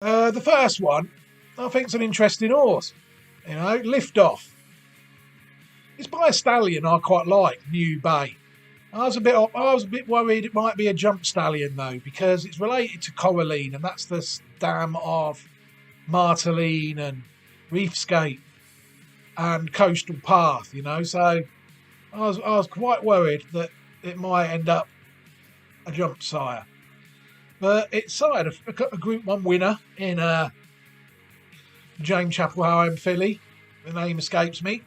The first one, I think, is an interesting horse. Liftoff. It's by a stallion I quite like, New Bay. I was a bit worried it might be a jump stallion though, because it's related to Coraline, and that's the dam of Marteline and Reefscape and Coastal Path. So I was quite worried that it might end up a jump sire. But it's sired a Group 1 winner in James Chapel filly. The name escapes me.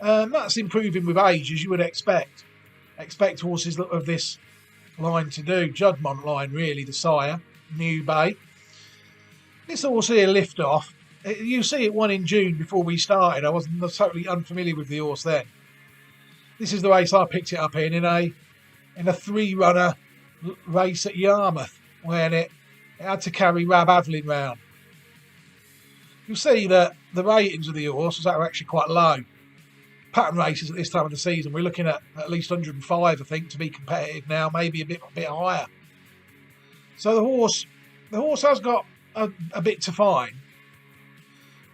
That's improving with age, as you would expect. Expect horses of this line to do. Juddmonte line, really, the sire. New Bay. This horse here, Liftoff. You see it won in June before we started. I wasn't totally unfamiliar with the horse then. This is the race I picked it up in a 3-runner race at Yarmouth, when it had to carry Rab Avlin round. You'll see that the ratings of the horse are actually quite low. Pattern races at this time of the season, we're looking at least 105, I think, to be competitive now, maybe a bit higher. So the horse has got a bit to find.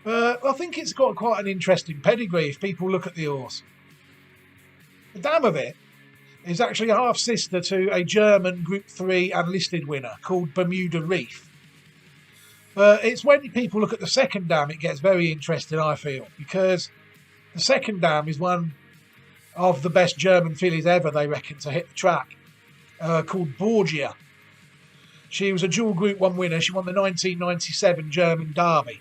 But I think it's got quite an interesting pedigree if people look at the horse. The dam of it is actually a half-sister to a German Group 3 unlisted winner called Bermuda Reef. But it's when people look at the second dam it gets very interesting, I feel, because the second dam is one of the best German fillies ever, they reckon, to hit the track, called Borgia. She was a dual Group 1 winner. She won the 1997 German Derby.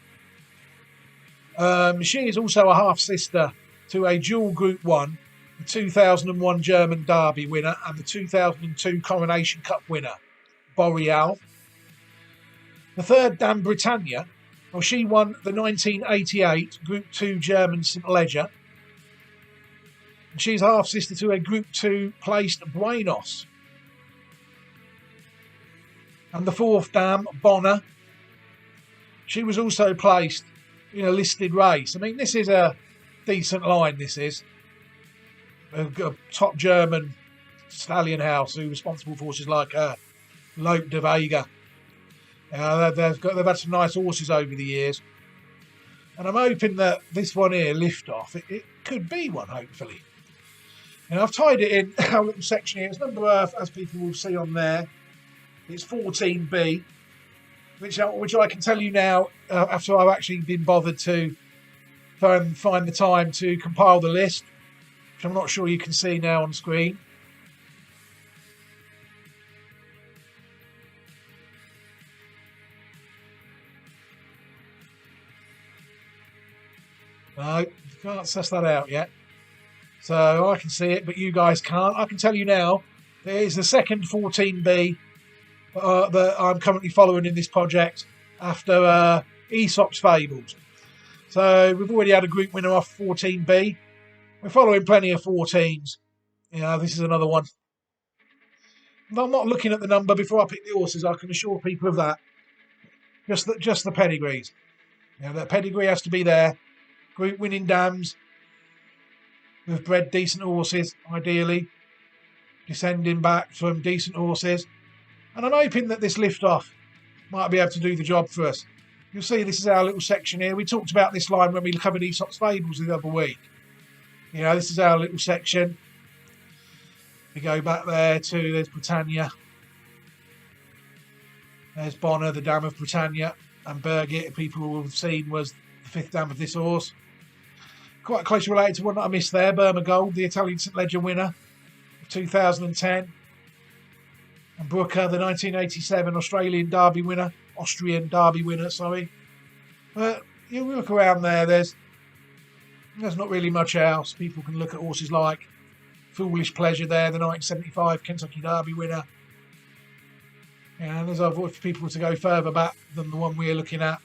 She is also a half-sister to a dual Group 1, the 2001 German Derby winner and the 2002 Coronation Cup winner, Boreal. The third dam, Britannia, well, she won the 1988 Group 2 German St Leger. And she's half-sister to a Group 2 placed Buenos. And the fourth dam, Bonner, she was also placed in a listed race. I mean, this is a decent line, this is. A top German stallion house who are responsible for horses like Lope de Vega. They've had some nice horses over the years. And I'm hoping that this one here, Liftoff, it could be one, hopefully. And I've tied it in our little section here. It's number, as people will see on there, it's 14B, which I can tell you now, after I've actually been bothered to find the time to compile the list, which I'm not sure you can see now on screen. No, you can't suss that out yet. So I can see it, but you guys can't. I can tell you now, there is the second 14B that I'm currently following in this project after Aesop's Fables. So we've already had a group winner off 14B. We're following plenty of 14s. This is another one. I'm not looking at the number before I pick the horses, I can assure people of that. Just the pedigrees. The pedigree has to be there. Group winning dams. We've bred decent horses, ideally. Descending back from decent horses. And I'm hoping that this Liftoff might be able to do the job for us. You'll see this is our little section here. We talked about this line when we covered Aesop's Fables the other week. This is our little section. We go back there's Britannia. There's Bonner, the dam of Britannia. And Birgit, people will have seen, was the fifth dam of this horse. Quite closely related to one that I missed there, Burma Gold, the Italian St Leger winner of 2010. And Brooker, the 1987 Austrian Derby winner. But you look around there, there's not really much else. People can look at horses like Foolish Pleasure there, the 1975 Kentucky Derby winner. And there's other, if people were to go further back than the one we're looking at,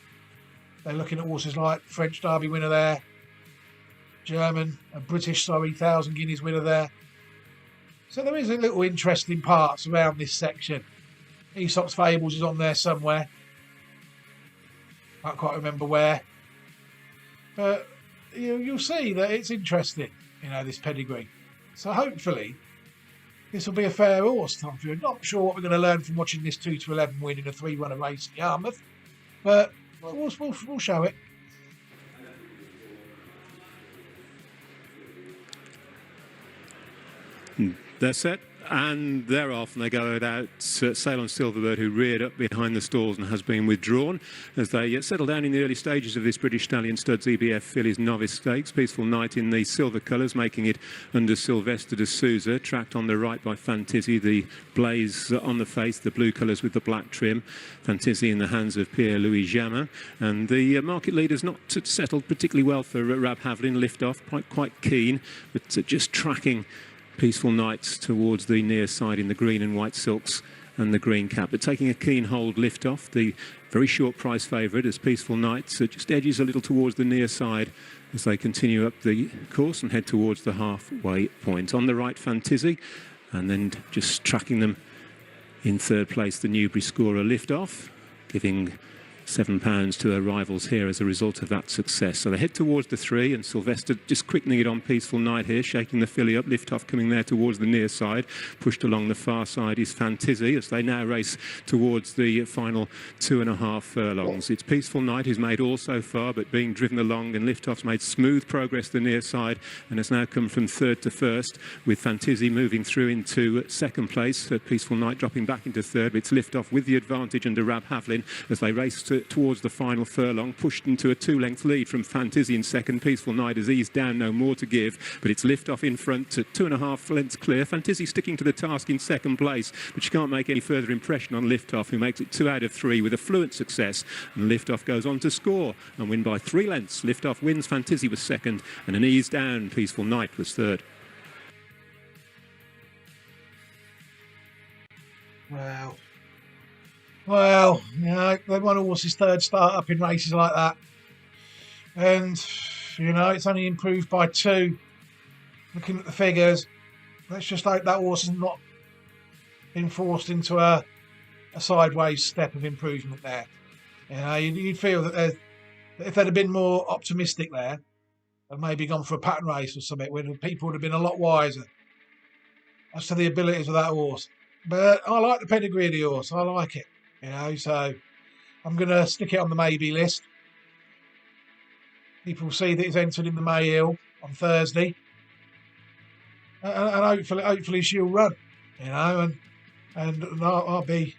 they're looking at horses like French Derby winner there, British 1,000 guineas winner there. So there is a little interesting parts around this section. Aesop's Fables is on there somewhere. I can't quite remember where. But you'll see that it's interesting, this pedigree. So hopefully this will be a fair horse time for you. Not sure what we're going to learn from watching this 2 to 11 win in a 3-runner race at Yarmouth. but we'll show it. They're set and they're off, and they go out Sail on Silverbird, who reared up behind the stalls and has been withdrawn as they settle down in the early stages of this British Stallion Studs EBF Fillies Novice Stakes. Peaceful Night in the silver colours, making it under Sylvester de Souza, tracked on the right by Fantizi, the blaze on the face, the blue colours with the black trim. Fantizi in the hands of Pierre-Louis Jamin, and the market leader's not settled particularly well for Rab Havlin. Liftoff quite keen, but just tracking Peaceful Nights towards the near side in the green and white silks and the green cap, but taking a keen hold. Liftoff, the very short price favourite, as Peaceful Nights just edges a little towards the near side as they continue up the course and head towards the halfway point. On the right, Fantizi, and then just tracking them in third place, the Newbury scorer Liftoff, giving £7 to her rivals here as a result of that success. So they head towards the 3, and Sylvester just quickening it on Peaceful Night here, shaking the filly up. Liftoff coming there towards the near side. Pushed along the far side is Fantizi as they now race towards the final 2.5 furlongs. It's Peaceful Night who's made all so far, but being driven along, and Liftoff's made smooth progress the near side and has now come from third to first, with Fantizi moving through into second place. Peaceful Night dropping back into third, but it's Liftoff with the advantage under Rab Havlin as they race towards the final furlong, pushed into a 2-length lead from Fantizi in second. Peaceful Night has eased down, no more to give, but it's Liftoff in front at 2.5 lengths clear. Fantizi sticking to the task in second place, but she can't make any further impression on Liftoff, who makes it 2 out of 3 with a fluent success, and Liftoff goes on to score and win by 3 lengths. Liftoff wins, Fantizi was second, and an ease down, Peaceful Night was third. Wow. Well, you know, they won a horse's third start up in races like that. And, you know, it's only improved by 2. Looking at the figures, let's just hope that horse has not been forced into a sideways step of improvement there. You know, you'd feel that if they'd have been more optimistic there, and maybe gone for a pattern race or something, where people would have been a lot wiser as to the abilities of that horse. But I like the pedigree of the horse. I like it. You know, so I'm going to stick it on the maybe list. People see that it's entered in the May Hill on Thursday, and hopefully she'll run. You know, and I'll be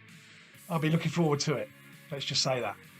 looking forward to it. Let's just say that.